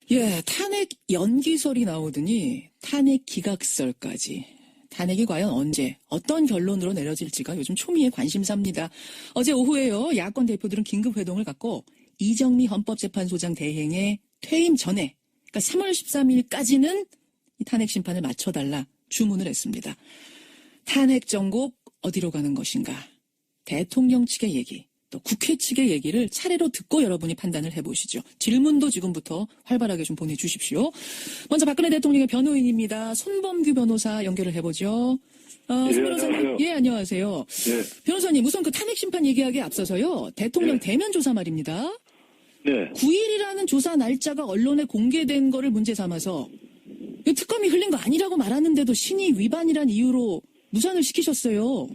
예, 탄핵 연기설이 나오더니 탄핵 기각설까지. 탄핵이 과연 언제, 어떤 결론으로 내려질지가 요즘 초미의 관심사입니다. 어제 오후에요, 야권 대표들은 긴급회동을 갖고 이정미 헌법재판소장 대행의 퇴임 전에, 그러니까 3월 13일까지는 이 탄핵 심판을 맞춰달라 주문을 했습니다. 탄핵 정국 어디로 가는 것인가? 대통령 측의 얘기, 또 국회 측의 얘기를 차례로 듣고 여러분이 판단을 해보시죠. 질문도 지금부터 활발하게 좀 보내주십시오. 먼저 박근혜 대통령의 변호인입니다. 손범규 변호사 연결을 해보죠. 손 변호사님, 안녕하세요. 예, 안녕하세요. 네. 변호사님, 우선 그 탄핵 심판 얘기하기에 앞서서요, 대통령 네. 대면 조사 말입니다. 네. 9일이라는 조사 날짜가 언론에 공개된 거를 문제 삼아서 특검이 흘린 거 아니라고 말하는데도 신의 위반이란 이유로 무산을 시키셨어요.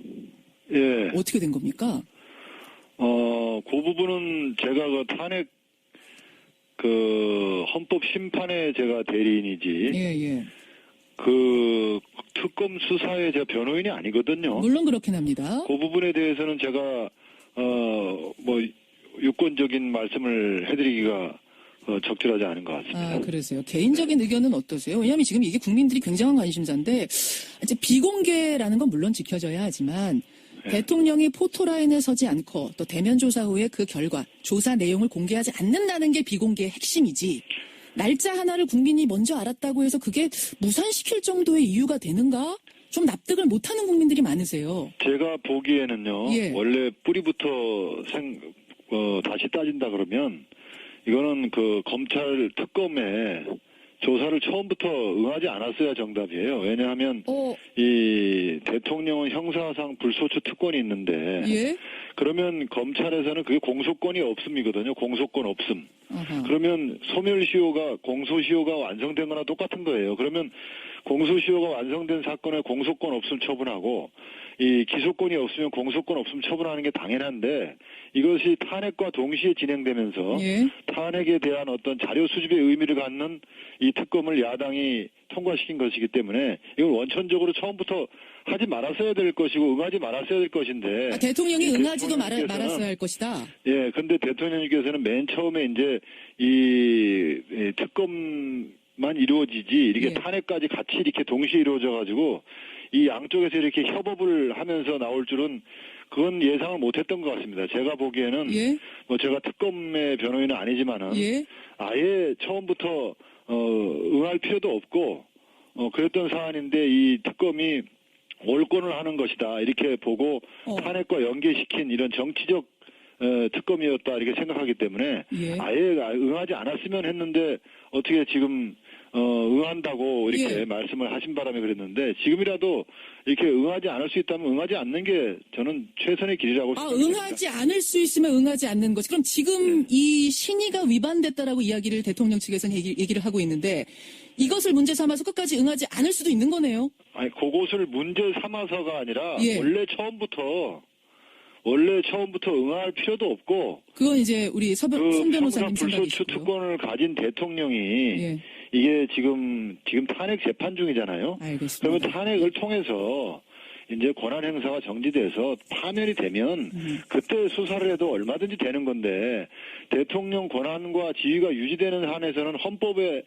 예. 어떻게 된 겁니까? 그 부분은 제가 그 탄핵, 헌법 심판의 제가 대리인이지. 예. 그 특검 수사의 제가 변호인이 아니거든요. 물론 그렇긴 합니다. 그 부분에 대해서는 제가, 유권적인 말씀을 해드리기가 적절하지 않은 것 같습니다. 아, 그러세요. 개인적인 의견은 어떠세요? 왜냐하면 지금 이게 국민들이 굉장한 관심사인데, 이제 비공개라는 건 물론 지켜져야 하지만, 대통령이 포토라인에 서지 않고 또 대면 조사 후에 그 결과, 조사 내용을 공개하지 않는다는 게 비공개의 핵심이지, 날짜 하나를 국민이 먼저 알았다고 해서 그게 무산시킬 정도의 이유가 되는가? 좀 납득을 못하는 국민들이 많으세요. 제가 보기에는요, 예. 원래 뿌리부터 다시 따진다 그러면, 이거는 그 검찰 특검에 조사를 처음부터 응하지 않았어야 정답이에요. 왜냐하면 이 대통령은 형사상 불소추 특권이 있는데 예? 그러면 검찰에서는 그게 공소권이 없음이거든요. 공소권 없음. 아하. 그러면 소멸시효가 공소시효가 완성된 거나 똑같은 거예요. 그러면 공소시효가 완성된 사건에 공소권 없음 처분하고 이 기소권이 없으면 공소권 없음 처분하는 게 당연한데 이것이 탄핵과 동시에 진행되면서 예? 탄핵에 대한 어떤 자료 수집의 의미를 갖는 이 특검을 야당이 통과시킨 것이기 때문에 이걸 원천적으로 처음부터 하지 말았어야 될 것이고 응하지 말았어야 될 것인데 대통령이 응하지도 대통령께서는 말았어야 할 것이다. 예, 근데 대통령님께서는 맨 처음에 이제 이 특검만 이루어지지 이렇게 예. 탄핵까지 같이 이렇게 동시에 이루어져가지고 이 양쪽에서 이렇게 협업을 하면서 나올 줄은 그건 예상을 못했던 것 같습니다. 제가 보기에는 예? 제가 특검의 변호인은 아니지만은 예? 아예 처음부터 응할 필요도 없고 그랬던 사안인데 이 특검이 올권을 하는 것이다 이렇게 보고 탄핵과 연계시킨 이런 정치적 특검이었다 이렇게 생각하기 때문에 예. 아예 응하지 않았으면 했는데 어떻게 지금 응한다고 이렇게 예. 말씀을 하신 바람에 그랬는데 지금이라도 이렇게 응하지 않을 수 있다면 응하지 않는 게 저는 최선의 길이라고 생각합니다. 응하지 않을 수 있으면 응하지 않는 것. 그럼 지금 이 신의가 위반됐다라고 이야기를 대통령 측에서는 얘기를 하고 있는데 이것을 문제 삼아서 끝까지 응하지 않을 수도 있는 거네요. 아니 그것을 문제 삼아서가 아니라 예. 원래 처음부터 응할 필요도 없고 그건 이제 우리 손 변호사님 불소추 생각이시고요. 특권을 가진 대통령이 예. 이게 지금 탄핵 재판 중이잖아요. 알겠습니다. 그러면 탄핵을 통해서 이제 권한 행사가 정지돼서 파면이 되면 그때 수사를 해도 얼마든지 되는 건데 대통령 권한과 지위가 유지되는 한에서는 헌법에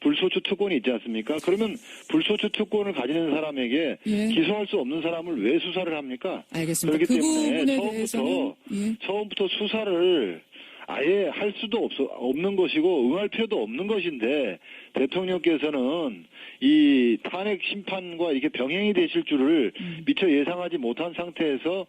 불소추 특권이 있지 않습니까? 그러면 불소추 특권을 가지는 사람에게 예. 기소할 수 없는 사람을 왜 수사를 합니까? 알겠습니다. 그렇기 그 때문에 부분에 대해서는 처음부터 수사를 아예 할 수도 없는 것이고 응할 필요도 없는 것인데 대통령께서는 이 탄핵 심판과 이게 병행이 되실 줄을 미처 예상하지 못한 상태에서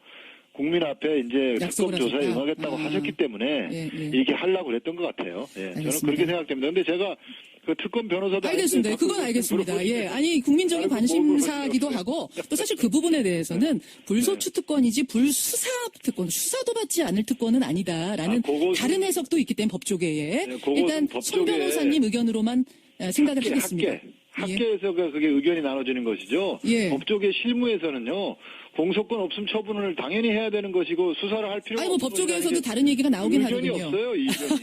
국민 앞에 이제 특검 조사에 응하겠다고 하셨기 때문에 이렇게 하려고 그랬던 것 같아요. 예, 저는 그렇게 생각됩니다. 근데 제가 그 특검 변호사도 알겠습니다. 그건 알겠습니다. 예, 아니 국민적인 관심사기도 하고 또 사실 그 부분에 대해서는 불소추 특권이지 불수사 특권, 수사도 받지 않을 특권은 아니다라는 다른 해석도 있기 때문에 법조계에 일단 손 변호사님 의견으로만 생각을 하겠습니다. 학계에서 그게 의견이 나눠지는 것이죠. 예. 법조계 실무에서는요. 공소권 없음 처분을 당연히 해야 되는 것이고 수사를 할 필요가 없는 법조계에서도 다른 얘기가 나오긴 의견이 하거든요. 없어요. 이 의견이.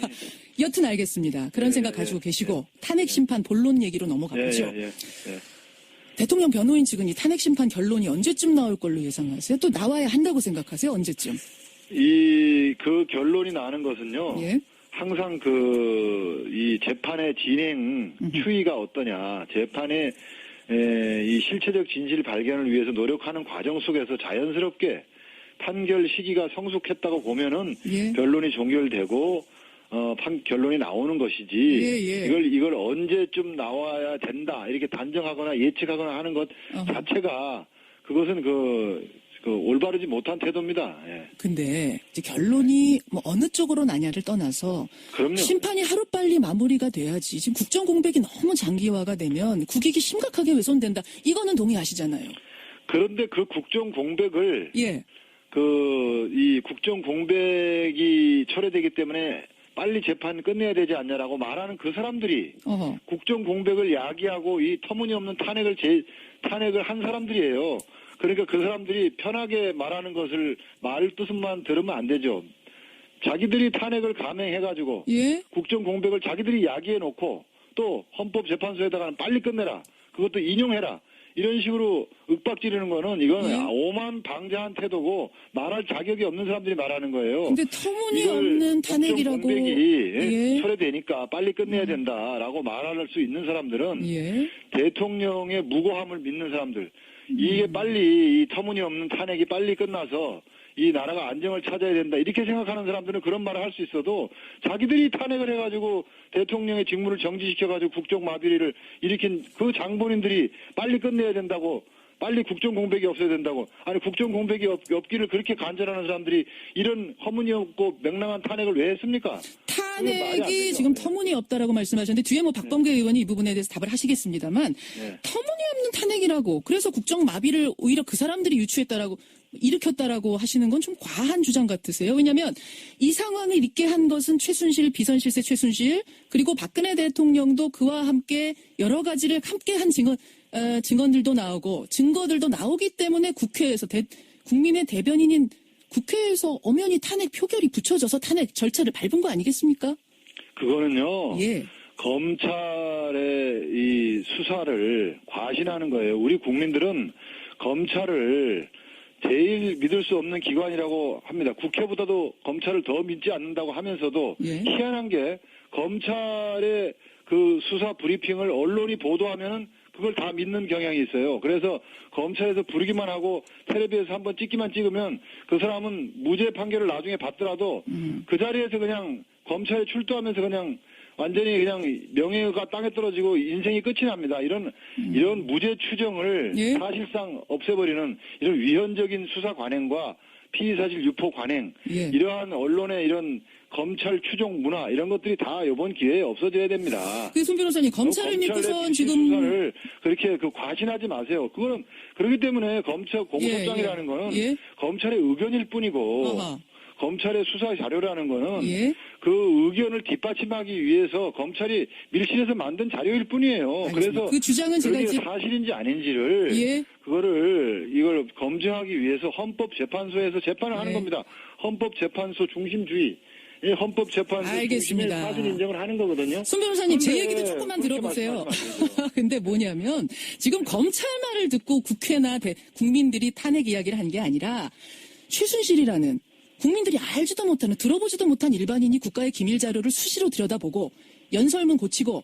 여튼 알겠습니다. 그런 생각 가지고 계시고 탄핵 심판 본론 얘기로 넘어가보죠. 대통령 변호인 측은 이 탄핵 심판 결론이 언제쯤 나올 걸로 예상하세요? 또 나와야 한다고 생각하세요? 언제쯤? 그 결론이 나는 것은요. 예. 항상 이 재판의 진행 추이가 어떠냐, 재판의 이 실체적 진실 발견을 위해서 노력하는 과정 속에서 자연스럽게 판결 시기가 성숙했다고 보면은 예. 변론이 종결되고 결론이 나오는 것이지 예. 이걸 언제쯤 나와야 된다 이렇게 단정하거나 예측하거나 하는 것 자체가 그것은 올바르지 못한 태도입니다. 예. 근데 이제 결론이 뭐 어느 쪽으로 나냐를 떠나서 그럼요. 심판이 하루빨리 마무리가 돼야지. 지금 국정 공백이 너무 장기화가 되면 국익이 심각하게 훼손된다. 이거는 동의하시잖아요. 그런데 그 국정 공백을 예. 이 국정 공백이 철회되기 때문에 빨리 재판 끝내야 되지 않냐라고 말하는 그 사람들이 어허. 국정 공백을 야기하고 이 터무니없는 탄핵을 한 사람들이에요. 그러니까 그 사람들이 편하게 말하는 것을 말 뜻만 들으면 안 되죠. 자기들이 탄핵을 감행해가지고 예. 국정 공백을 자기들이 야기해놓고 또 헌법재판소에다가는 빨리 끝내라. 그것도 인용해라. 이런 식으로 윽박지르는 거는 이건 예. 오만방자한 태도고 말할 자격이 없는 사람들이 말하는 거예요. 근데 터무니없는 탄핵이라고. 국정 공백이 예. 철회되니까 빨리 끝내야 된다라고 말할 수 있는 사람들은 예. 대통령의 무고함을 믿는 사람들. 이게 빨리 이 터무니없는 탄핵이 빨리 끝나서 이 나라가 안정을 찾아야 된다 이렇게 생각하는 사람들은 그런 말을 할 수 있어도 자기들이 탄핵을 해가지고 대통령의 직무를 정지시켜가지고 국정마비를 일으킨 그 장본인들이 빨리 끝내야 된다고 빨리 국정 공백이 없어야 된다고 아니 국정 공백이 없기를 그렇게 간절하는 사람들이 이런 허무니없고 맹랑한 탄핵을 왜 했습니까? 탄핵이 지금 터무니없다라고 말씀하셨는데 뒤에 뭐 박범계 의원이 이 부분에 대해서 답을 하시겠습니다만 터무니없는 탄핵이라고 그래서 국정 마비를 오히려 그 사람들이 일으켰다라고 하시는 건 좀 과한 주장 같으세요. 왜냐하면 이 상황을 있게 한 것은 최순실 비선실세 최순실 그리고 박근혜 대통령도 그와 함께 여러 가지를 함께 한 증언들도 나오고 증거들도 나오기 때문에 국회에서 국민의 대변인인 국회에서 엄연히 탄핵 표결이 붙여져서 탄핵 절차를 밟은 거 아니겠습니까? 그거는요. 예. 검찰의 이 수사를 과신하는 거예요. 우리 국민들은 검찰을 제일 믿을 수 없는 기관이라고 합니다. 국회보다도 검찰을 더 믿지 않는다고 하면서도 예. 희한한 게 검찰의 그 수사 브리핑을 언론이 보도하면은 그걸 다 믿는 경향이 있어요. 그래서 검찰에서 부르기만 하고 텔레비에서 한번 찍으면 그 사람은 무죄 판결을 나중에 받더라도 그 자리에서 그냥 검찰에 출두하면서 그냥 완전히 그냥 명예가 땅에 떨어지고 인생이 끝이 납니다. 이런 무죄 추정을 예? 사실상 없애버리는 이런 위헌적인 수사 관행과 피의사실 유포 관행 예. 이러한 언론의 이런 검찰 추종 문화 이런 것들이 다 이번 기회에 없어져야 됩니다. 손 변호사님 검찰을 믿고선 지금 수사를 그렇게 과신하지 마세요. 그거는 그렇기 때문에 검찰 공소장이라는 거는 예. 검찰의 의견일 뿐이고 어허. 검찰의 수사 자료라는 거는 예. 그 의견을 뒷받침하기 위해서 검찰이 밀실에서 만든 자료일 뿐이에요. 알겠습니다. 그래서 그 주장은 제가 그게 이제 사실인지 아닌지를 예. 이걸 검증하기 위해서 헌법재판소에서 재판을 하는 예. 겁니다. 헌법재판소 중심주의. 이 헌법재판소 알겠습니다. 중심의 사실 인정을 하는 거거든요. 손 변호사님 제 그런데 얘기도 조금만 그렇게 들어보세요. 말씀하시면 안 되죠. 근데 뭐냐면 지금 검찰 말을 듣고 국회나 국민들이 탄핵 이야기를 한 게 아니라 최순실이라는 국민들이 알지도 못하는 들어보지도 못한 일반인이 국가의 기밀 자료를 수시로 들여다보고 연설문 고치고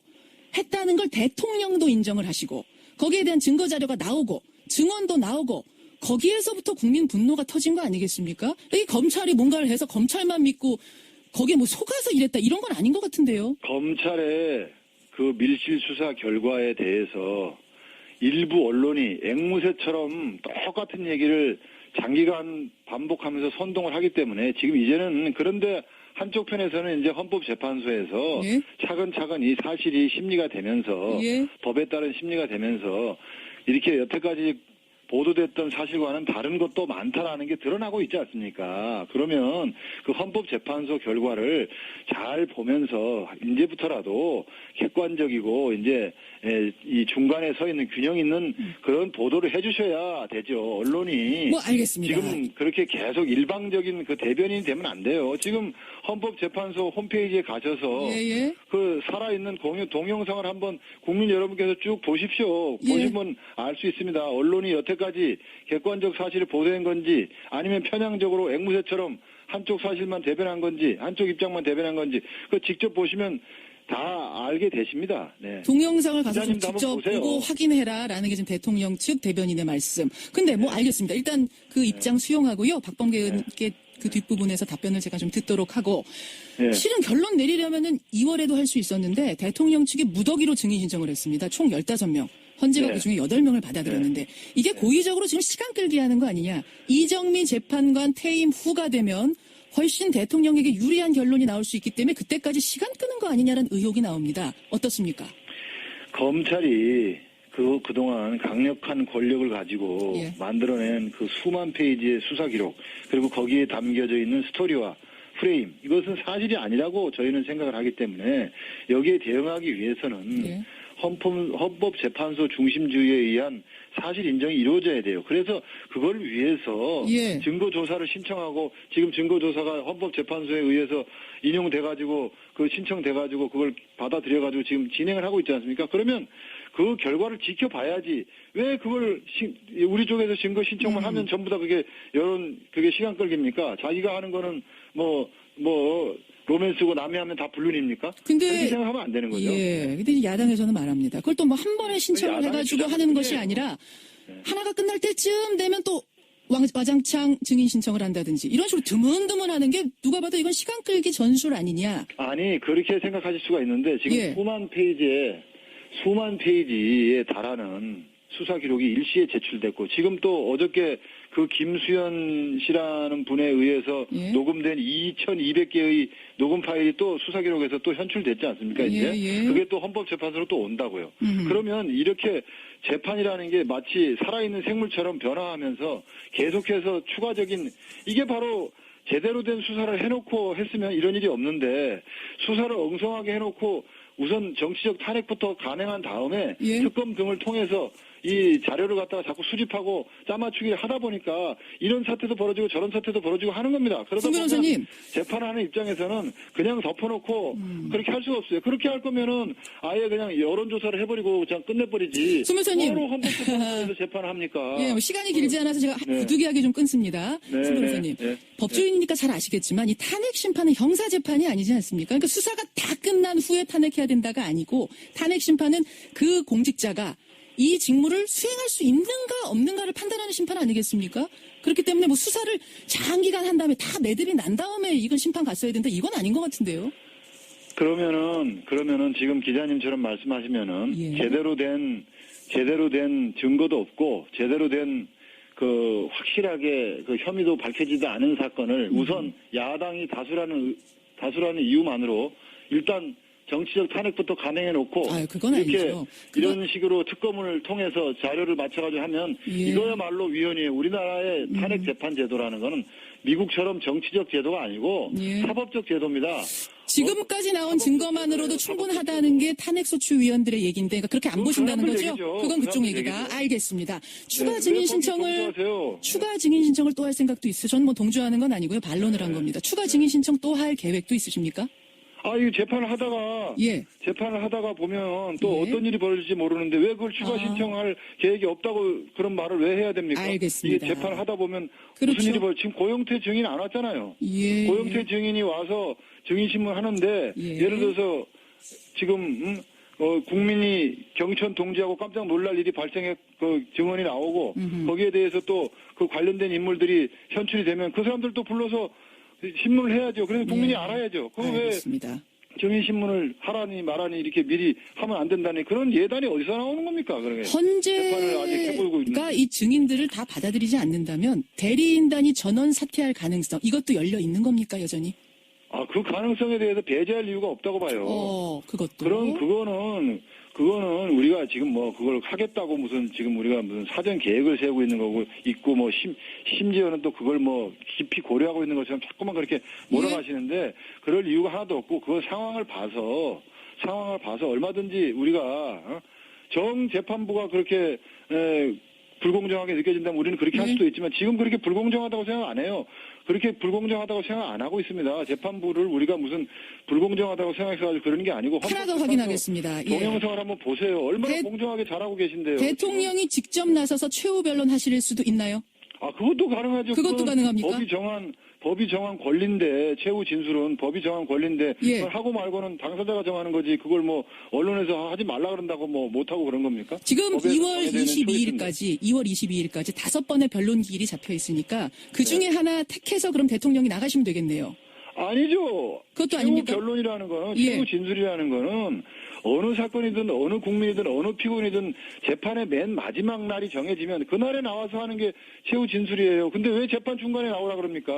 했다는 걸 대통령도 인정을 하시고 거기에 대한 증거 자료가 나오고 증언도 나오고 거기에서부터 국민 분노가 터진 거 아니겠습니까? 이 검찰이 뭔가를 해서 검찰만 믿고 거기에 뭐 속아서 이랬다 이런 건 아닌 것 같은데요. 검찰의 그 밀실 수사 결과에 대해서 일부 언론이 앵무새처럼 똑같은 얘기를 장기간 반복하면서 선동을 하기 때문에 지금 이제는 그런데 한쪽 편에서는 이제 헌법재판소에서 예. 차근차근 이 사실이 심리가 되면서 예. 법에 따른 심리가 되면서 이렇게 여태까지 보도됐던 사실과는 다른 것도 많다라는 게 드러나고 있지 않습니까? 그러면 그 헌법재판소 결과를 잘 보면서 이제부터라도 객관적이고 이제 이 중간에 서 있는 균형 있는 그런 보도를 해주셔야 되죠. 언론이 뭐 알겠습니다. 지금 그렇게 계속 일방적인 그 대변인이 되면 안 돼요. 지금 헌법재판소 홈페이지에 가셔서 예. 그 살아있는 동영상을 한번 국민 여러분께서 쭉 보십시오. 예. 보시면 알 수 있습니다. 언론이 여태까지 객관적 사실을 보도한 건지 아니면 편향적으로 앵무새처럼 한쪽 사실만 대변한 건지 한쪽 입장만 대변한 건지 그 직접 보시면 다 알게 되십니다. 네. 동영상을 가서 좀 기자님도 한번 직접 보세요. 보고 확인해라라는 게 지금 대통령 측 대변인의 말씀. 근데 뭐 알겠습니다. 일단 그 입장 수용하고요. 박범계 의원께 그 뒷부분에서 답변을 제가 좀 듣도록 하고 네. 실은 결론 내리려면은 2월에도 할 수 있었는데 대통령 측이 무더기로 증인 신청을 했습니다. 총 15명. 헌재가 네. 그중에 8명을 받아들였는데 이게 고의적으로 지금 시간 끌기 하는 거 아니냐. 이정미 재판관 퇴임 후가 되면 훨씬 대통령에게 유리한 결론이 나올 수 있기 때문에 그때까지 시간 끄는 거 아니냐는 의혹이 나옵니다. 어떻습니까? 검찰이 그동안 강력한 권력을 가지고 예. 만들어낸 그 수만 페이지의 수사 기록 그리고 거기에 담겨져 있는 스토리와 프레임 이것은 사실이 아니라고 저희는 생각을 하기 때문에 여기에 대응하기 위해서는 예. 헌법재판소 중심주의에 의한 사실 인정이 이루어져야 돼요. 그래서 그걸 위해서 예. 증거조사를 신청하고 지금 증거조사가 헌법재판소에 의해서 인용돼가지고 그 신청돼가지고 그걸 받아들여가지고 지금 진행을 하고 있지 않습니까? 그러면 그 결과를 지켜봐야지 왜 그걸 우리 쪽에서 증거 신청만 하면 전부 다 그게 시간 끌기입니까? 자기가 하는 거는 뭐 로맨스고 남이 하면 다 불륜입니까? 근데 그렇게 생각하면 안 되는 거죠. 예. 근데 야당에서는 말합니다. 그걸 또 뭐 한 번에 신청을 야당의 해가지고 주장은 하는 것이 그게요. 아니라 하나가 끝날 때쯤 되면 또 와장창 증인 신청을 한다든지 이런 식으로 드문드문 하는 게 누가 봐도 이건 시간 끌기 전술 아니냐. 아니 그렇게 생각하실 수가 있는데 지금 예. 수만 페이지에 달하는 수사 기록이 일시에 제출됐고 지금 또 어저께 그 김수현 씨라는 분에 의해서 예. 녹음된 2,200개의 녹음 파일이 또 수사 기록에서 또 현출됐지 않습니까? 이제 예. 그게 또 헌법재판소로 또 온다고요. 그러면 이렇게 재판이라는 게 마치 살아있는 생물처럼 변화하면서 계속해서 추가적인 이게 바로 제대로 된 수사를 해놓고 했으면 이런 일이 없는데 수사를 엉성하게 해놓고 우선 정치적 탄핵부터 간행한 다음에 예. 특검 등을 통해서 이 자료를 갖다가 자꾸 수집하고 짜맞추기를 하다 보니까 이런 사태도 벌어지고 저런 사태도 벌어지고 하는 겁니다. 그러다 송 보면 변호사님. 재판하는 입장에서는 그냥 덮어놓고 그렇게 할 수가 없어요. 그렇게 할 거면은 아예 그냥 여론조사를 해버리고 그냥 끝내버리지. 송 변호사님. 뭐로 헌법재판소에서 재판을 합니까? 예, 뭐 시간이 길지 않아서 제가 네. 부득이하게 좀 끊습니다. 네, 송 변호사님. 네, 네. 법조인이니까 잘 아시겠지만 이 탄핵 심판은 형사 재판이 아니지 않습니까? 그러니까 수사가 다 끝난 후에 탄핵해야 된다가 아니고 탄핵 심판은 그 공직자가 이 직무를 수행할 수 있는가 없는가를 판단하는 심판 아니겠습니까? 그렇기 때문에 뭐 수사를 장기간 한 다음에 다 매듭이 난 다음에 이건 심판 갔어야 된다. 이건 아닌 것 같은데요. 그러면은 지금 기자님처럼 말씀하시면은 예. 제대로 된 증거도 없고 제대로 된 그 확실하게 그 혐의도 밝혀지지 않은 사건을 우선 야당이 다수라는 이유만으로 일단 정치적 탄핵부터 간행해 놓고 아유, 그건 이렇게 아니죠. 이런 식으로 특검을 통해서 자료를 맞춰가지고 하면 예. 이거야말로 위헌이에요. 우리나라의 탄핵 재판 제도라는 거는 미국처럼 정치적 제도가 아니고 예. 사법적 제도입니다. 지금까지 나온 증거만으로도 충분하다는 게 탄핵소추위원들의 얘기인데 그러니까 그렇게 안 보신다는 사람들 거죠? 얘기죠. 그건 그쪽 사람들 얘기다. 얘기죠. 알겠습니다. 추가 네, 증인 왜 거기 신청을 동조하세요? 추가 증인 신청을 또 할 생각도 있어요. 전 뭐 동조하는 건 아니고요. 반론을 한 겁니다. 추가 증인 신청 또 할 계획도 있으십니까? 이 재판을 하다가 예. 보면 또 예. 어떤 일이 벌어질지 모르는데 왜 그걸 추가 신청할 계획이 없다고 그런 말을 왜 해야 됩니까? 알겠습니다. 이게 재판을 하다 보면 그렇죠. 무슨 일이 지금 고영태 증인 안 왔잖아요. 예. 고영태 증인이 와서 증인 신문 하는데 예. 예를 들어서 지금 국민이 경천 동지하고 깜짝 놀랄 일이 발생해 그 증언이 나오고 거기에 대해서 또 그 관련된 인물들이 현출이 되면 그 사람들 또 불러서 신문을 해야죠. 그래서 국민이 예. 알아야죠. 그거 왜 알겠습니다. 증인신문을 하라니 말하니 이렇게 미리 하면 안 된다니 그런 예단이 어디서 나오는 겁니까? 그러게. 재판을 아직 해보고 있는. 헌재가 이 증인들을 다 받아들이지 않는다면 대리인단이 전원 사퇴할 가능성 이것도 열려 있는 겁니까 여전히? 그 가능성에 대해서 배제할 이유가 없다고 봐요. 그것도. 그거는 우리가 지금 뭐 그걸 하겠다고 지금 우리가 무슨 사전 계획을 세우고 있는 거고 있고 뭐 심지어는 또 그걸 뭐 깊이 고려하고 있는 것처럼 자꾸만 그렇게 몰아가시는데 그럴 이유가 하나도 없고 그 상황을 봐서 얼마든지 우리가 정 재판부가 그렇게 불공정하게 느껴진다면 우리는 그렇게 할 수도 있지만 지금 그렇게 불공정하다고 생각 안 해요. 그렇게 불공정하다고 생각 안 하고 있습니다. 재판부를 우리가 무슨 불공정하다고 생각해서 그러는 게 아니고 하나 더 확인하겠습니다. 예. 동영상을 한번 보세요. 얼마나 공정하게 잘하고 계신데요. 대통령이 직접 나서서 최후 변론 하실 수도 있나요? 그것도 가능하죠. 그것도 가능합니까? 법이 정한 법이 정한 권리인데 최후 진술은 법이 정한 권리인데 예. 그걸 하고 말고는 당사자가 정하는 거지 그걸 뭐 언론에서 하지 말라 그런다고 뭐 못하고 그런 겁니까? 지금 법에서 2월 정해져 있는 22일까지 5번의 변론 기일이 잡혀 있으니까 그 중에 하나 택해서 그럼 대통령이 나가시면 되겠네요. 아니죠. 그것도 최후 아닙니까? 변론이라는 거는 예. 최후 진술이라는 거는 어느 사건이든 어느 국민이든 어느 피고인이든 재판의 맨 마지막 날이 정해지면 그날에 나와서 하는 게 최후 진술이에요. 근데 왜 재판 중간에 나오라 그럽니까?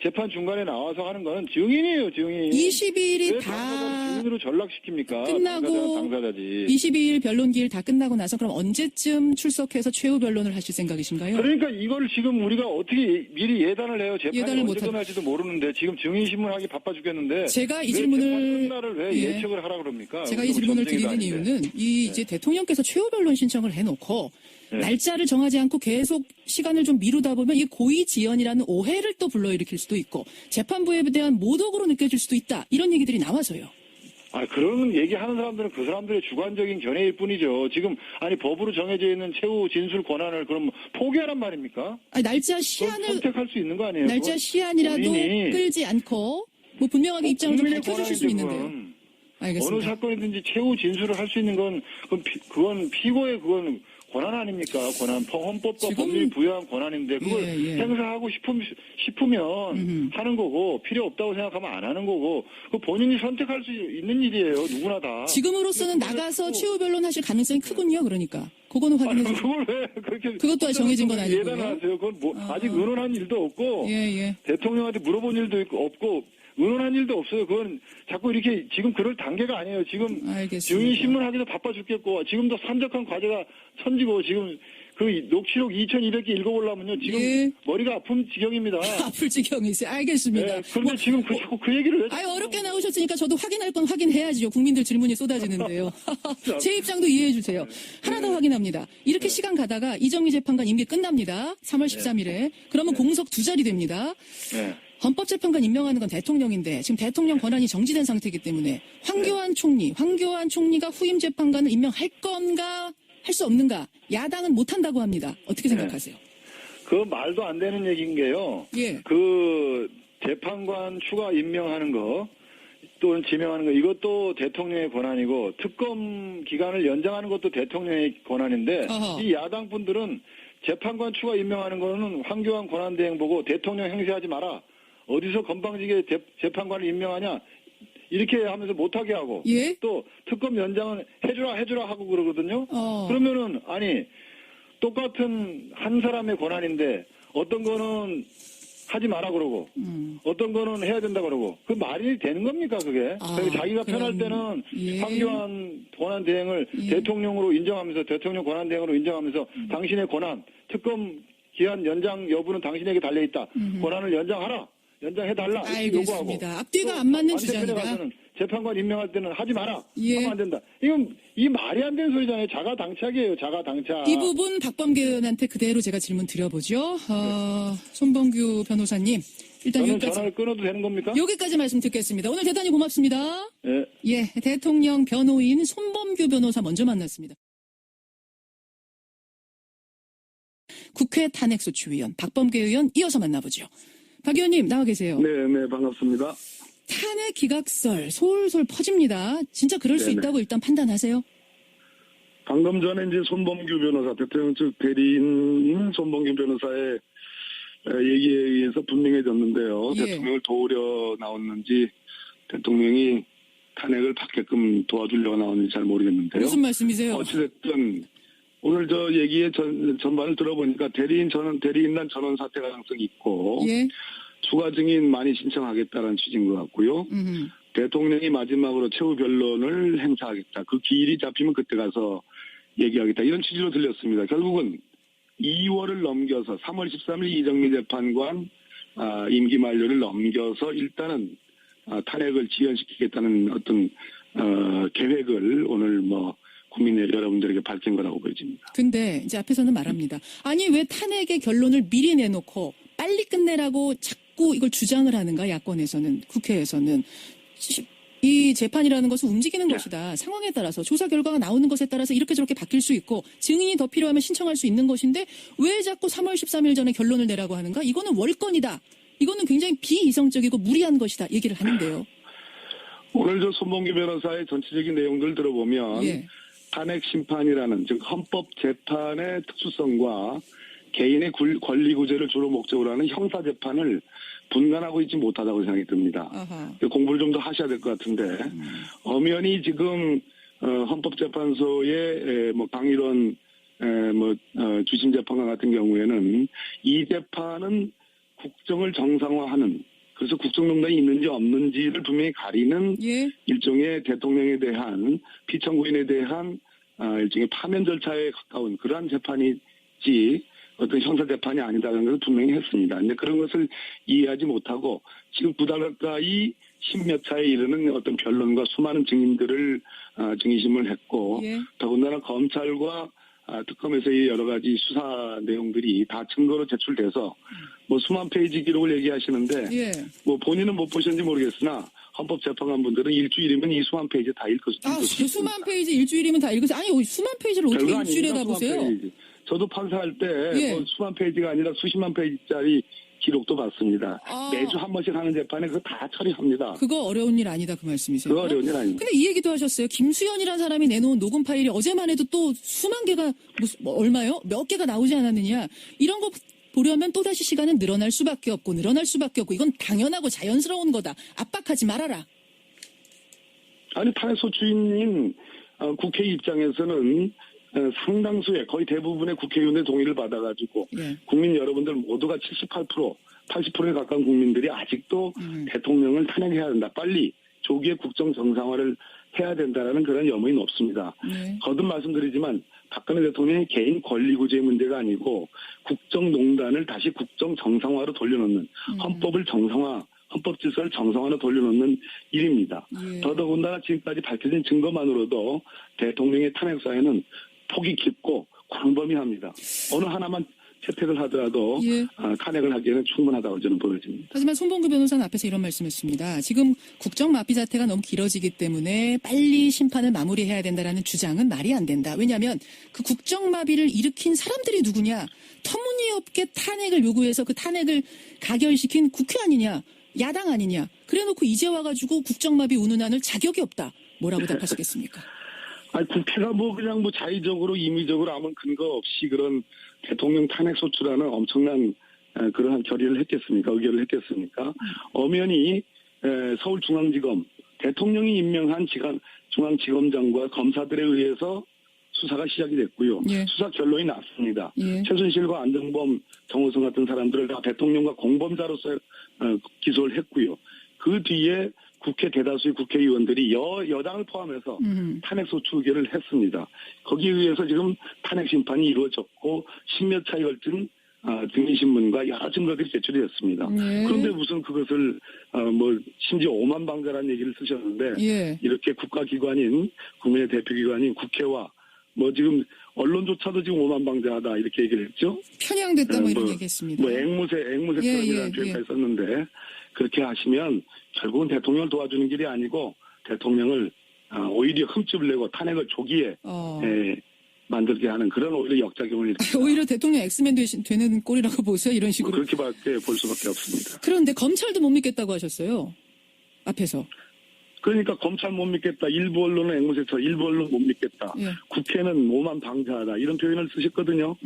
재판 중간에 나와서 하는 거는 증인이에요, 증인. 22일이 왜 다 당사자를 증인으로 전락시킵니까? 끝나고 당사자지. 22일 변론 기일 다 끝나고 나서 그럼 언제쯤 출석해서 최후 변론을 하실 생각이신가요? 그러니까 이걸 지금 우리가 어떻게 미리 예단을 해요? 재판이 예단을 언제 못하죠. 끝날지도 모르는데 지금 증인 신문하기 바빠 죽겠는데 제가 이 왜 질문을 재판 끝날을 왜 예. 예측을 하라 그럽니까? 제가 이 우리가 질문을 전쟁이도 드리는 아닌데. 이유는 이제 대통령께서 최후 변론 신청을 해놓고 네. 날짜를 정하지 않고 계속 시간을 좀 미루다 보면 이게 고의지연이라는 오해를 또 불러일으킬 수도 있고 재판부에 대한 모독으로 느껴질 수도 있다. 이런 얘기들이 나와서요. 그런 얘기하는 사람들은 그 사람들의 주관적인 견해일 뿐이죠. 지금 법으로 정해져 있는 최후 진술 권한을 그럼 포기하란 말입니까? 아니, 날짜 그건 시한을 선택할 수 있는 거 아니에요? 날짜 그건 시한이라도 본인이 끌지 않고 뭐 분명하게 입장을 좀 국민의 밝혀주실 수 권한인데 있는데요. 그건 알겠습니다. 어느 사건이든지 최후 진술을 할 수 있는 건 그건 피고의 그건 권한 아닙니까? 권한 헌법과 지금- 법률이 부여한 권한인데 그걸 예. 행사하고 싶으면 하는 거고 필요 없다고 생각하면 안 하는 거고 그 본인이 선택할 수 있는 일이에요. 누구나 다. 지금으로서는 그걸 나가서 또- 최후 변론 하실 가능성이 크군요. 그러니까 그거는 확인해 주세요. 그걸 왜 그렇게 그것도 아직 정해진 건 아니고요. 예단하세요. 그건 아직 의논한 일도 없고 예. 대통령한테 물어본 일도 없고 의논한 일도 없어요. 그건 자꾸 이렇게 지금 그럴 단계가 아니에요. 지금 알겠습니다. 증인 신문하기도 바빠 죽겠고 지금도 산적한 과제가 천지고 지금 그 녹취록 2,200개 읽어보려면요. 지금 예. 머리가 아픈 지경입니다. 아플 지경이 있어요. 알겠습니다. 네, 그런데 지금 자꾸 그 얘기를 왜 아유, 어렵게 나오셨으니까 저도 확인할 건 확인해야죠. 국민들 질문이 쏟아지는데요. 제 입장도 이해해 주세요. 하나 더 확인합니다. 이렇게 시간 가다가 이정미 재판관 임기 끝납니다. 3월 13일에. 그러면 공석 2자리 됩니다. 네. 헌법재판관 임명하는 건 대통령인데 지금 대통령 권한이 정지된 상태이기 때문에 황교안 총리가 후임 재판관을 임명할 건가 할 수 없는가 야당은 못한다고 합니다. 어떻게 생각하세요? 그 말도 안 되는 얘기인 게요. 예. 그 재판관 추가 임명하는 거 또는 지명하는 거 이것도 대통령의 권한이고 특검 기간을 연장하는 것도 대통령의 권한인데 어허. 이 야당 분들은 재판관 추가 임명하는 거는 황교안 권한대행 보고 대통령 행세하지 마라. 어디서 건방지게 재판관을 임명하냐 이렇게 하면서 못하게 하고 예? 또 특검 연장은 해주라 하고 그러거든요. 어. 그러면은 똑같은 한 사람의 권한인데 어떤 거는 하지 마라 그러고 어떤 거는 해야 된다 그러고 그 말이 되는 겁니까 그게? 그러니까 자기가 편할 때는 예. 황교안 권한 대행을 예. 대통령으로 인정하면서 대통령 권한 대행으로 인정하면서 당신의 권한 특검 기한 연장 여부는 당신에게 달려 있다. 권한을 연장하라. 연장해달라. 이렇게 요구하고. 알겠습니다. 앞뒤가 안 맞는 반대편에 주장이다. 가서는 재판관 임명할 때는 하지 마라. 예. 하면 안 된다. 이건 이 말이 안 되는 소리잖아요. 자가당착이에요. 자가당착. 이 부분 박범계 의원한테 그대로 제가 질문 드려보죠. 손범규 변호사님, 일단 저는 여기까지, 전화를 끊어도 되는 겁니까? 여기까지 말씀 듣겠습니다. 오늘 대단히 고맙습니다. 예. 예, 대통령 변호인 손범규 변호사 먼저 만났습니다. 국회 탄핵소추위원 박범계 의원 이어서 만나보죠. 박 의원님 나와 계세요. 네, 반갑습니다. 탄핵 기각설 솔솔 퍼집니다. 진짜 그럴 수 네네. 있다고 일단 판단하세요? 방금 전에 이제 손범규 변호사, 대통령 측 대리인 손범규 변호사의 얘기에 의해서 분명해졌는데요. 예. 대통령을 도우려 나왔는지 대통령이 탄핵을 받게끔 도와주려고 나왔는지 잘 모르겠는데요. 무슨 말씀이세요? 어찌됐든 오늘 저 얘기의 전반을 들어보니까 대리인단 전원 사퇴 가능성이 있고 예. 추가 증인 많이 신청하겠다는 취지인 것 같고요. 대통령이 마지막으로 최후 변론을 행사하겠다. 그 기일이 잡히면 그때 가서 얘기하겠다. 이런 취지로 들렸습니다. 결국은 2월을 넘겨서 3월 13일 이정미 재판관 임기 만료를 넘겨서 일단은 탄핵을 지연시키겠다는 어떤 계획을 오늘 국민 여러분들에게 밝힌 거라고 보여집니다. 근데 이제 앞에서는 말합니다. 아니 왜 탄핵의 결론을 미리 내놓고 빨리 끝내라고 자꾸 이걸 주장을 하는가 야권에서는 국회에서는 이 재판이라는 것은 움직이는 것이다. 상황에 따라서 조사 결과가 나오는 것에 따라서 이렇게 저렇게 바뀔 수 있고 증인이 더 필요하면 신청할 수 있는 것인데 왜 자꾸 3월 13일 전에 결론을 내라고 하는가? 이거는 월권이다. 이거는 굉장히 비이성적이고 무리한 것이다 얘기를 하는데요. 오늘 저 손봉규 변호사의 전체적인 내용들을 들어보면 예. 탄핵 심판이라는 즉 헌법 재판의 특수성과 개인의 권리 구제를 주로 목적으로 하는 형사 재판을 분간하고 있지 못하다고 생각이 듭니다. 아하. 공부를 좀 더 하셔야 될 것 같은데 엄연히 지금 헌법재판소의 뭐 강일원 주심 재판관 같은 경우에는 이 재판은 국정을 정상화하는 그래서 국정농단이 있는지 없는지를 분명히 가리는 예. 일종의 대통령에 대한 피청구인에 대한 일종의 파면 절차에 가까운 그러한 재판이지 어떤 형사 재판이 아니다라는 것을 분명히 했습니다. 근데 그런 것을 이해하지 못하고 지금 9달 가까이 10몇 차에 이르는 어떤 변론과 수많은 증인들을 증인심을 했고 예. 더군다나 검찰과 특검에서의 여러 가지 수사 내용들이 다 증거로 제출돼서 뭐 수만 페이지 기록을 얘기하시는데 예. 뭐 본인은 못 보셨는지 모르겠으나 헌법재판관분들은 일주일이면 이 수만 페이지 다 읽을 수 있습니다. 수만 페이지 일주일이면 다 읽으세요. 아니 수만 페이지를 어떻게 별거 일주일에 아닙니다. 다 보세요? 수만 페이지. 저도 판사할 때 예. 뭐 수만 페이지가 아니라 수십만 페이지짜리 기록도 봤습니다. 매주 한 번씩 하는 재판에 그거 다 처리합니다. 그거 어려운 일 아니다 그 말씀이세요? 그거 어려운 일 아닙니다. 근데 이 얘기도 하셨어요. 김수현이라는 사람이 내놓은 녹음 파일이 어제만 해도 또 수만 개가 얼마요? 몇 개가 나오지 않았느냐. 이런 거 보려면 또다시 시간은 늘어날 수밖에 없고 이건 당연하고 자연스러운 거다. 압박하지 말아라. 아니 탄핵소추인인 국회 입장에서는 상당수의 거의 대부분의 국회의원의 동의를 받아가지고 예. 국민 여러분들 모두가 78%, 80%에 가까운 국민들이 아직도 대통령을 탄핵해야 된다. 빨리 조기에 국정 정상화를 해야 된다라는 그런 염원이 높습니다. 네. 거듭 말씀드리지만 박근혜 대통령의 개인 권리 구제의 문제가 아니고 국정농단을 다시 국정 정상화로 돌려놓는 헌법을 정상화, 헌법 질서를 정상화로 돌려놓는 일입니다. 예. 더더군다나 지금까지 밝혀진 증거만으로도 대통령의 탄핵 사회는 폭이 깊고 광범위합니다. 어느 하나만 채택을 하더라도 예. 탄핵을 하기에는 충분하다고 저는 보여집니다. 하지만 손봉규 변호사는 앞에서 이런 말씀했습니다. 지금 국정마비 사태가 너무 길어지기 때문에 빨리 심판을 마무리해야 된다라는 주장은 말이 안 된다. 왜냐하면 그 국정마비를 일으킨 사람들이 누구냐. 터무니없게 탄핵을 요구해서 그 탄핵을 가결시킨 국회 아니냐. 야당 아니냐. 그래놓고 이제 와가지고 국정마비 운운하는 자격이 없다. 뭐라고 답하시겠습니까? 국회가 그냥 자의적으로 임의적으로 아무 근거 없이 그런 대통령 탄핵 소추라는 엄청난 그러한 결의를 했겠습니까? 의결을 했겠습니까? 엄연히 서울중앙지검 대통령이 임명한 중앙지검장과 검사들에 의해서 수사가 시작이 됐고요. 예. 수사 결론이 났습니다. 예. 최순실과 안정범, 정호성 같은 사람들을 다 대통령과 공범자로서 기소를 했고요. 그 뒤에 국회 대다수의 국회의원들이 여당을 포함해서 탄핵소추 의결을 했습니다. 거기에 의해서 지금 탄핵 심판이 이루어졌고 10몇 차에 걸친 증인신문과 여러 증거들이 제출이 됐습니다. 네. 그런데 무슨 그것을 심지어 오만방자라는 얘기를 쓰셨는데 예. 이렇게 국가기관인 국민의 대표기관인 국회와 지금 언론조차도 지금 오만방자하다 이렇게 얘기를 했죠. 편향됐다 이런 얘기했습니다. 앵무새 처럼이라는 표현까지 썼는데 그렇게 하시면 결국은 대통령을 도와주는 길이 아니고 대통령을 오히려 흠집을 내고 탄핵을 조기에 만들게 하는 그런 오히려 역작용을 일으킵니다. 오히려 대통령 엑스맨 되는 꼴이라고 보세요. 이런 식으로. 그렇게밖에 볼 수밖에 없습니다. 그런데 검찰도 못 믿겠다고 하셨어요. 앞에서. 그러니까 검찰 못 믿겠다. 일부 언론은 앵무새처럼 일부 언론은 못 믿겠다. 예. 국회는 오만방자하다. 이런 표현을 쓰셨거든요.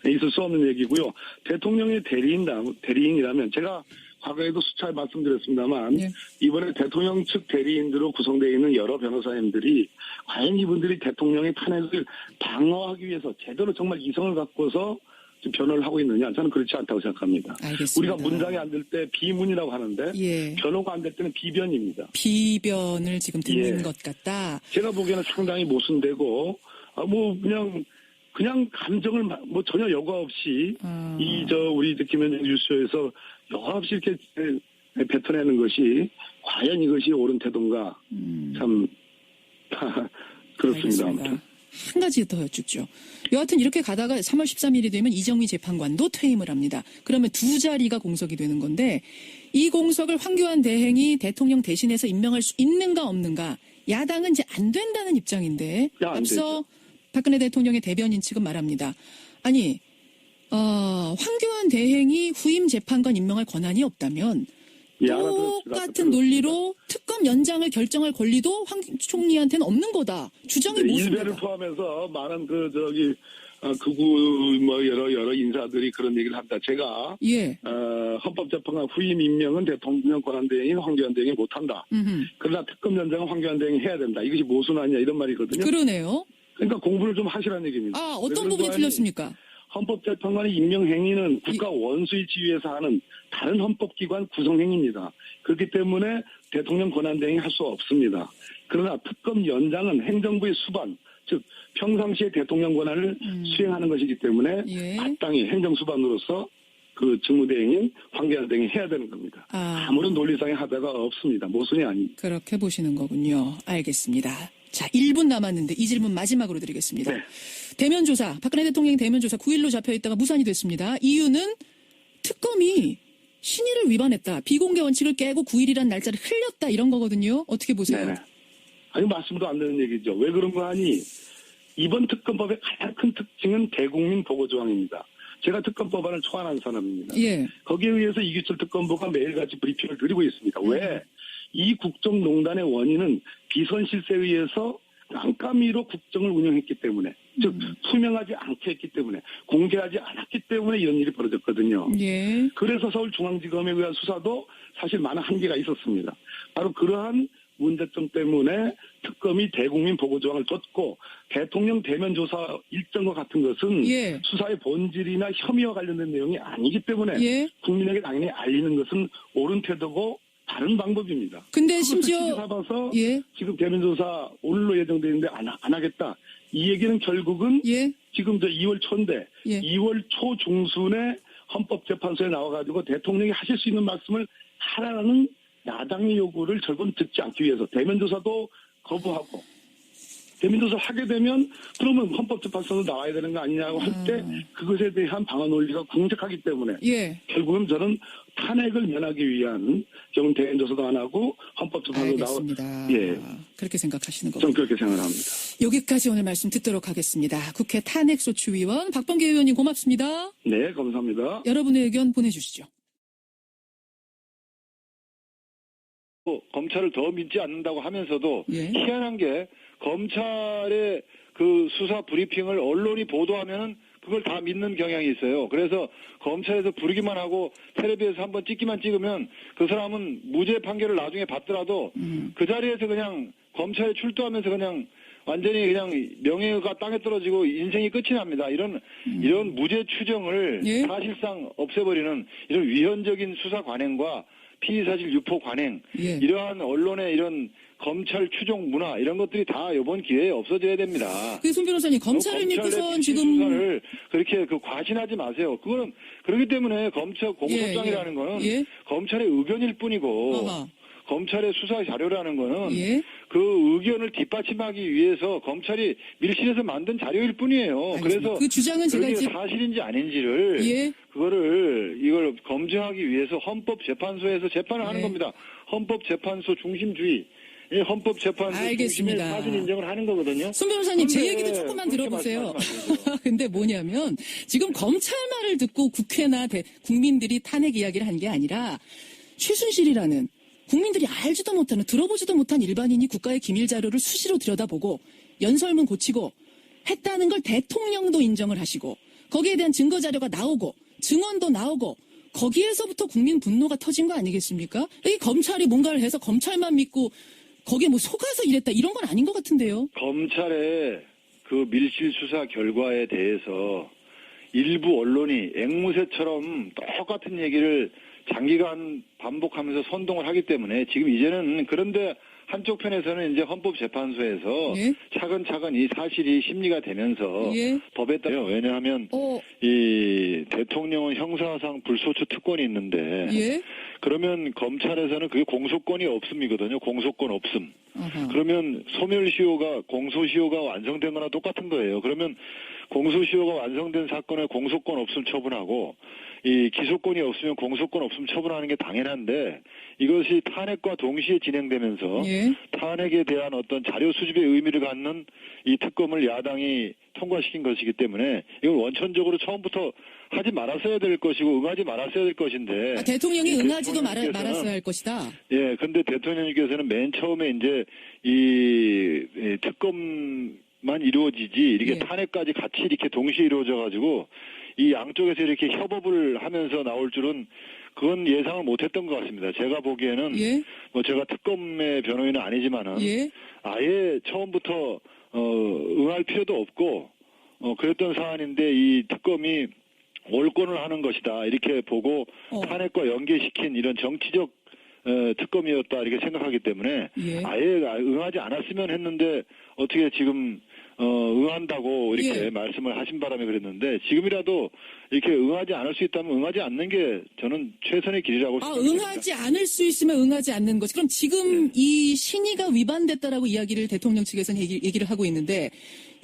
있을 수 없는 얘기고요. 대통령의 대리인이라면 제가 과거에도 수차례 말씀드렸습니다만 예. 이번에 대통령 측 대리인으로 구성되어 있는 여러 변호사님들이 과연 이분들이 대통령의 탄핵을 방어하기 위해서 제대로 정말 이성을 갖고서 변호를 하고 있느냐 저는 그렇지 않다고 생각합니다. 알겠습니다. 우리가 문장이 안 될 때 비문이라고 하는데 예. 변호가 안 될 때는 비변입니다. 비변을 지금 듣는 예. 것 같다. 제가 보기에는 상당히 모순되고 그냥 감정을 전혀 여과 없이 우리 김현정 뉴스에서 여과 없이 이렇게 뱉어내는 것이 과연 이것이 옳은 태도인가 참 그렇습니다. 아무튼. 한 가지 더 여쭙죠. 여하튼 이렇게 가다가 3월 13일이 되면 이정미 재판관도 퇴임을 합니다. 그러면 두 자리가 공석이 되는 건데 이 공석을 황교안 대행이 대통령 대신해서 임명할 수 있는가 없는가 야당은 이제 안 된다는 입장인데 안 앞서 되죠. 박근혜 대통령의 대변인 측은 말합니다. 아니 황교안 대행이 후임 재판관 임명할 권한이 없다면 똑같은 논리로 특검 연장을 결정할 권리도 황 총리한테는 없는 거다. 주장이 모습니다. 일베를 포함해서 많은 여러 인사들이 그런 얘기를 한다. 제가 예. 헌법재판관 후임 임명은 대통령 권한대행인 황교안 대행이 못한다. 그러나 특검 연장은 황교안 대행이 해야 된다. 이것이 모순하냐 이런 말이거든요. 그러네요. 그러니까 공부를 좀 하시라는 얘기입니다. 어떤 부분이 틀렸습니까? 헌법재판관의 임명행위는 국가 원수의 지위에서 하는 다른 헌법기관 구성행위입니다. 그렇기 때문에 대통령 권한대행이 할 수 없습니다. 그러나 특검 연장은 행정부의 수반, 즉 평상시에 대통령 권한을 수행하는 것이기 때문에 마땅히 행정수반으로서 그 직무대행인 황교안 대행이 해야 되는 겁니다. 아무런 논리상의 하자가 없습니다. 모순이 아닙니다. 그렇게 보시는 거군요. 알겠습니다. 자, 1분 남았는데 이 질문 마지막으로 드리겠습니다. 네. 대면조사, 박근혜 대통령 대면조사 9일로 잡혀있다가 무산이 됐습니다. 이유는 특검이 신의를 위반했다. 비공개 원칙을 깨고 9일이란 날짜를 흘렸다. 이런 거거든요. 어떻게 보세요? 네. 아니 말씀도 안 되는 얘기죠. 왜 그런 거 하니? 이번 특검법의 가장 큰 특징은 대국민 보고 조항입니다. 제가 특검법안을 초안한 사람입니다. 예. 거기에 의해서 이규철 특검부가 매일같이 브리핑을 드리고 있습니다. 왜? 이 국정농단의 원인은 비선 실세에 의해서 깜깜이로 국정을 운영했기 때문에, 즉 투명하지 않게 했기 때문에, 공개하지 않았기 때문에 이런 일이 벌어졌거든요. 예. 그래서 서울중앙지검에 의한 수사도 사실 많은 한계가 있었습니다. 바로 그러한 문제점 때문에 특검이 대국민 보고조항을 뒀고 대통령 대면조사 일정과 같은 것은 수사의 본질이나 혐의와 관련된 내용이 아니기 때문에 국민에게 당연히 알리는 것은 옳은 태도고 다른 방법입니다. 근데 심지어 잡아서 지금 대면조사 오늘로 예정되어 있는데 안 하겠다. 이 얘기는 결국은 지금 2월 초인데 2월 초 중순에 헌법재판소에 나와가지고 대통령이 하실 수 있는 말씀을 하라는 야당의 요구를 결국은 듣지 않기 위해서 대면조사도 거부하고 대면조사를 하게 되면 그러면 헌법재판소로 나와야 되는 거 아니냐고 할 때 그것에 대한 방어 논리가 궁색하기 때문에 결국은 저는 탄핵을 면하기 위한 경우 대면조사도 안 하고 헌법재판소로 나와. 그렇게 생각하시는 거죠? 저는 그렇게 생각합니다. 여기까지 오늘 말씀 듣도록 하겠습니다. 국회 탄핵소추위원 박범계 의원님 고맙습니다. 네, 감사합니다. 여러분의 의견 보내주시죠. 검찰을 더 믿지 않는다고 하면서도 희한한 게 검찰의 그 수사 브리핑을 언론이 보도하면은 그걸 다 믿는 경향이 있어요. 그래서 검찰에서 부르기만 하고 텔레비에서 한번 찍으면 그 사람은 무죄 판결을 나중에 받더라도 그 자리에서 그냥 검찰에 출두하면서 그냥 완전히 그냥 명예가 땅에 떨어지고 인생이 끝이 납니다. 이런 무죄 추정을 사실상 없애버리는 이런 위헌적인 수사 관행과 피의사실 유포 관행, 이러한 언론의 이런 검찰 추종 문화 이런 것들이 다 이번 기회에 없어져야 됩니다. 손 변호사님, 검찰을 믿고선 지금 수사를 그렇게 과신하지 마세요. 그거는 그렇기 때문에 검찰 공소장이라는 거는 검찰의 의견일 뿐이고 검찰의 수사 자료라는 거는 그 의견을 뒷받침하기 위해서 검찰이 밀실에서 만든 자료일 뿐이에요. 그래서 그 주장은 제가 사실인지 아닌지를 이걸 검증하기 위해서 헌법재판소에서 재판을 하는 겁니다. 헌법재판소 중심주의. 헌법재판소 중심의 사실 인정을 하는 거거든요. 손 변호사님, 제 얘기도 조금만 들어보세요. 근데 뭐냐면 지금 검찰 말을 듣고 국회나 국민들이 탄핵 이야기를 한 게 아니라 최순실이라는 국민들이 알지도 못하는 들어보지도 못한 일반인이 국가의 기밀 자료를 수시로 들여다보고 연설문 고치고 했다는 걸 대통령도 인정을 하시고 거기에 대한 증거 자료가 나오고 증언도 나오고 거기에서부터 국민 분노가 터진 거 아니겠습니까? 이 검찰이 뭔가를 해서 검찰만 믿고 거기에 속아서 이랬다 이런 건 아닌 것 같은데요. 검찰의 그 밀실 수사 결과에 대해서 일부 언론이 앵무새처럼 똑같은 얘기를 장기간 반복하면서 선동을 하기 때문에 지금 이제는 그런데 한쪽 편에서는 이제 헌법재판소에서 차근차근 이 사실이 심리가 되면서 법에 따라 왜냐하면 이 대통령은 형사상 불소추 특권이 있는데 그러면 검찰에서는 그게 공소권이 없음이거든요. 공소권 없음. 그러면 소멸시효가 공소시효가 완성된 거나 똑같은 거예요. 그러면 공소시효가 완성된 사건에 공소권 없음 처분하고 이 기소권이 없으면 공소권 없음 처분하는 게 당연한데 이것이 탄핵과 동시에 진행되면서 탄핵에 대한 어떤 자료 수집의 의미를 갖는 이 특검을 야당이 통과시킨 것이기 때문에 이걸 원천적으로 처음부터 하지 말았어야 될 것이고 응하지 말았어야 될 것인데. 대통령이 응하지도 대통령께서는 말았어야 할 것이다. 예, 근데 대통령님께서는 맨 처음에 이제 이 특검만 이루어지지 이렇게 예. 탄핵까지 같이 이렇게 동시에 이루어져 가지고 이 양쪽에서 이렇게 협업을 하면서 나올 줄은 그건 예상을 못했던 것 같습니다. 제가 보기에는 예. 뭐 제가 특검의 변호인은 아니지만은 예. 아예 처음부터 응할 필요도 없고 그랬던 사안인데 이 특검이 올권을 하는 것이다 이렇게 보고 탄핵과 연계시킨 이런 정치적 특검이었다 이렇게 생각하기 때문에 예. 아예 응하지 않았으면 했는데 어떻게 지금 응한다고 이렇게 예. 말씀을 하신 바람에 그랬는데 지금이라도 이렇게 응하지 않을 수 있다면 응하지 않는 게 저는 최선의 길이라고 생각합니다. 응하지 않을 수 있으면 응하지 않는 것. 그럼 지금 이 신의가 위반됐다라고 이야기를 대통령 측에서는 얘기를 하고 있는데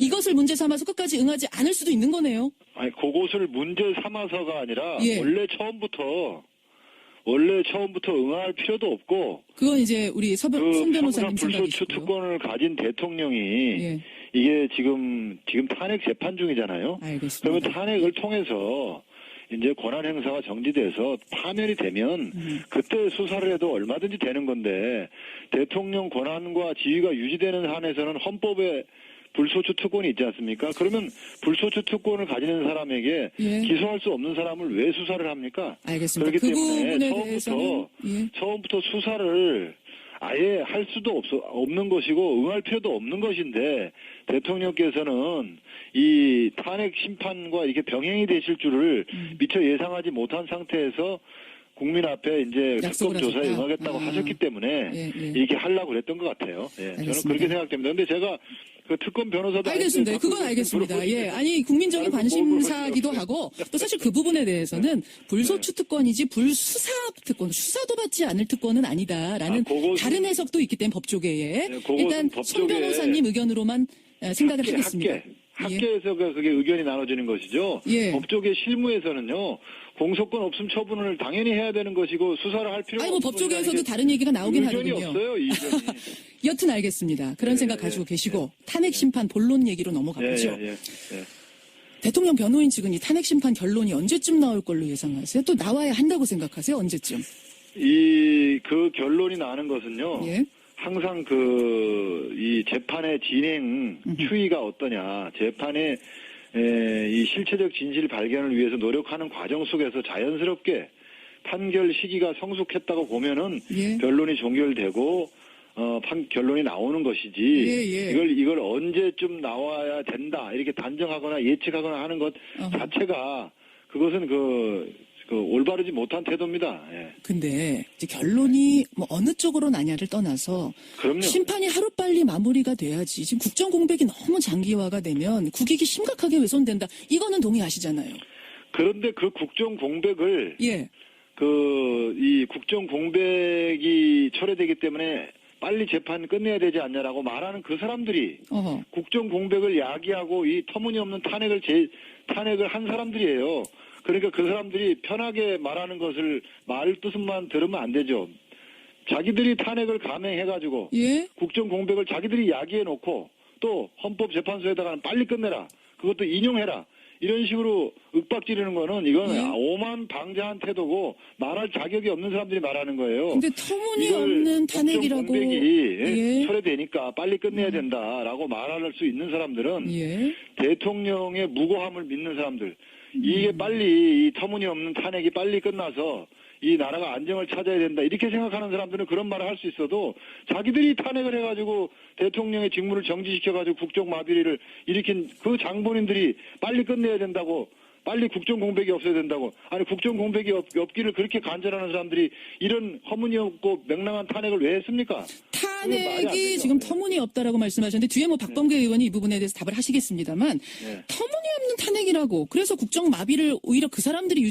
이것을 문제 삼아서 끝까지 응하지 않을 수도 있는 거네요. 아니 그것을 문제 삼아서가 아니라 예. 원래 처음부터 응할 필요도 없고 그건 이제 우리 손 변호사님 불소 생각이시고요. 추특권을 가진 대통령이 예. 이게 지금 탄핵 재판 중이잖아요. 알겠습니다. 그러면 탄핵을 통해서 이제 권한 행사가 정지돼서 파면이 되면 그때 수사를 해도 얼마든지 되는 건데 대통령 권한과 지위가 유지되는 한에서는 헌법에 불소추 특권이 있지 않습니까? 그러면 불소추 특권을 가지는 사람에게 예. 기소할 수 없는 사람을 왜 수사를 합니까? 알겠습니다. 그렇기 그 때문에 부분에 대해서는 처음부터 수사를 아예 할 수도 없는 것이고 응할 필요도 없는 것인데 대통령께서는 이 탄핵 심판과 이렇게 병행이 되실 줄을 미처 예상하지 못한 상태에서 국민 앞에 이제 특검 조사에 응하겠다고 하셨기 때문에 이렇게 하려고 그랬던 것 같아요. 예, 저는 그렇게 생각됩니다. 근데 제가 그 특검 변호사도 알겠습니다. 그건 알겠습니다. 예, 아니 국민적인 관심사기도 하고 또 사실 그 부분에 대해서는 불소추 특권이지 불수사 특권, 수사도 받지 않을 특권은 아니다라는 다른 해석도 있기 때문에 법조계에 일단 손 변호사님 의견으로만 생각을 하겠습니다. 학계에서 그게 의견이 나눠지는 것이죠. 예. 법조계 실무에서는요. 공소권 없음 처분을 당연히 해야 되는 것이고 수사를 할 필요가 없는 법조계에서도 다른 얘기가 나오긴 의견이 하거든요. 없어요. 이 의견이. 여튼 알겠습니다. 그런 생각 가지고 계시고 탄핵 심판 본론 얘기로 넘어가 보죠. 대통령 변호인 측은 이 탄핵 심판 결론이 언제쯤 나올 걸로 예상하세요? 또 나와야 한다고 생각하세요? 언제쯤? 그 결론이 나는 것은요. 예. 항상 이 재판의 진행 추이가 어떠냐, 재판의 이 실체적 진실 발견을 위해서 노력하는 과정 속에서 자연스럽게 판결 시기가 성숙했다고 보면은 변론이 종결되고 결론이 나오는 것이지 이걸 언제쯤 나와야 된다 이렇게 단정하거나 예측하거나 하는 것 자체가 그것은 올바르지 못한 태도입니다. 예. 근데 이제 결론이 뭐 어느 쪽으로 나냐를 떠나서 그럼요. 심판이 하루빨리 마무리가 돼야지. 지금 국정 공백이 너무 장기화가 되면 국익이 심각하게 훼손된다. 이거는 동의하시잖아요. 그런데 그 국정 공백을 예. 이 국정 공백이 철회되기 때문에 빨리 재판 끝내야 되지 않냐라고 말하는 그 사람들이 국정 공백을 야기하고 이 터무니없는 탄핵을 한 사람들이에요. 그러니까 그 사람들이 편하게 말하는 것을 말 뜻만 들으면 안 되죠. 자기들이 탄핵을 감행해가지고 국정 공백을 자기들이 야기해놓고 또 헌법재판소에다가는 빨리 끝내라. 그것도 인용해라. 이런 식으로 윽박지르는 거는 이건 오만방자한 태도고 말할 자격이 없는 사람들이 말하는 거예요. 근데 터무니없는 탄핵이라고. 국정 공백이 철회되니까 빨리 끝내야 된다라고 말할 수 있는 사람들은 대통령의 무고함을 믿는 사람들. 이게 빨리 이 터무니없는 탄핵이 빨리 끝나서 이 나라가 안정을 찾아야 된다 이렇게 생각하는 사람들은 그런 말을 할 수 있어도 자기들이 탄핵을 해가지고 대통령의 직무를 정지시켜가지고 국정 마비를 일으킨 그 장본인들이 빨리 끝내야 된다고 빨리 국정 공백이 없어야 된다고 아니 국정 공백이 없기를 그렇게 간절하는 사람들이 이런 허무니없고 명랑한 탄핵을 왜 했습니까? 탄핵이 지금 터무니없다라고 말씀하셨는데 뒤에 뭐 박범계 의원이 이 부분에 대해서 답을 하시겠습니다만 터무니없는 탄핵이라고 그래서 국정 마비를 오히려 그 사람들이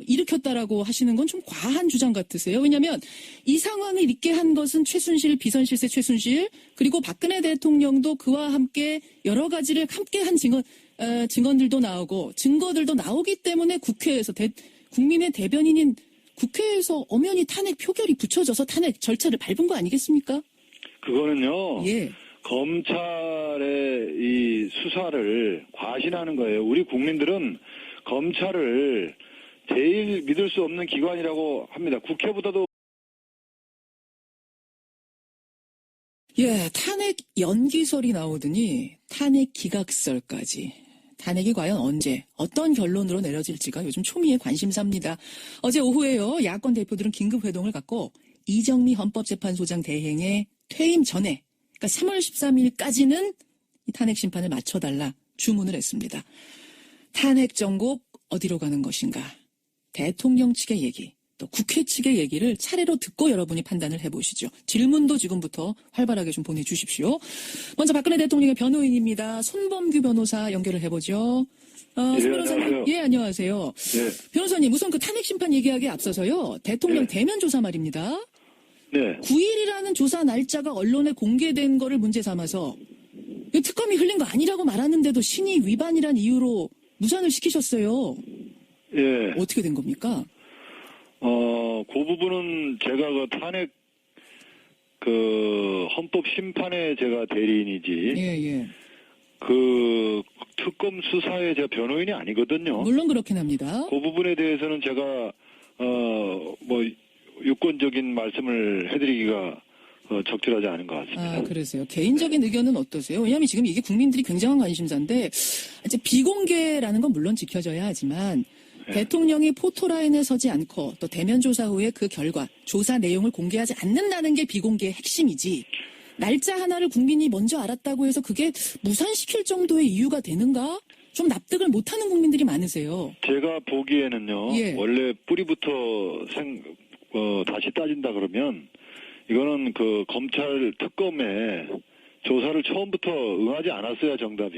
일으켰다라고 하시는 건 좀 과한 주장 같으세요. 왜냐하면 이 상황을 있게 한 것은 최순실, 비선실세 최순실 그리고 박근혜 대통령도 그와 함께 여러 가지를 함께 한 증언들도 나오고 증거들도 나오기 때문에 국회에서 국민의 대변인인 국회에서 엄연히 탄핵 표결이 붙여져서 탄핵 절차를 밟은 거 아니겠습니까? 그거는요. 검찰의 이 수사를 과신하는 거예요. 우리 국민들은 검찰을 제일 믿을 수 없는 기관이라고 합니다. 국회보다도. 예, 탄핵 연기설이 나오더니 탄핵 기각설까지. 탄핵이 과연 언제 어떤 결론으로 내려질지가 요즘 초미의 관심사입니다. 어제 오후에요. 야권 대표들은 긴급 회동을 갖고 이정미 헌법재판소장 대행의 퇴임 전에, 그러니까 3월 13일까지는 이 탄핵 심판을 맞춰달라 주문을 했습니다. 탄핵 정국 어디로 가는 것인가? 대통령 측의 얘기, 또 국회 측의 얘기를 차례로 듣고 여러분이 판단을 해보시죠. 질문도 지금부터 활발하게 좀 보내주십시오. 먼저 박근혜 대통령의 변호인입니다. 손범규 변호사 연결을 해보죠. 예, 손 변호사님, 안녕하세요. 예, 안녕하세요. 네. 변호사님, 우선 그 탄핵 심판 얘기하기에 앞서서요. 대통령 네. 대면 조사 말입니다. 네. 9일이라는 조사 날짜가 언론에 공개된 거를 문제 삼아서 이 특검이 흘린 거 아니라고 말하는데도 신의 위반이란 이유로 무산을 시키셨어요. 예. 어떻게 된 겁니까? 그 부분은 제가 그 탄핵 그 헌법 심판에 제가 대리인이지. 예. 그 특검 수사에 제가 변호인이 아니거든요. 물론 그렇긴 합니다. 그 부분에 대해서는 제가 뭐 유권적인 말씀을 해드리기가 적절하지 않은 것 같습니다. 아, 그러세요. 개인적인 의견은 어떠세요? 왜냐하면 지금 이게 국민들이 굉장한 관심사인데 이제 비공개라는 건 물론 지켜져야 하지만 대통령이 포토라인에 서지 않고 또 대면 조사 후에 그 결과, 조사 내용을 공개하지 않는다는 게 비공개의 핵심이지. 날짜 하나를 국민이 먼저 알았다고 해서 그게 무산시킬 정도의 이유가 되는가? 좀 납득을 못하는 국민들이 많으세요. 제가 보기에는요. 예. 원래 뿌리부터 다시 따진다 그러면 이거는 그 검찰 특검에 조사를 처음부터 응하지 않았어야 정답이에요.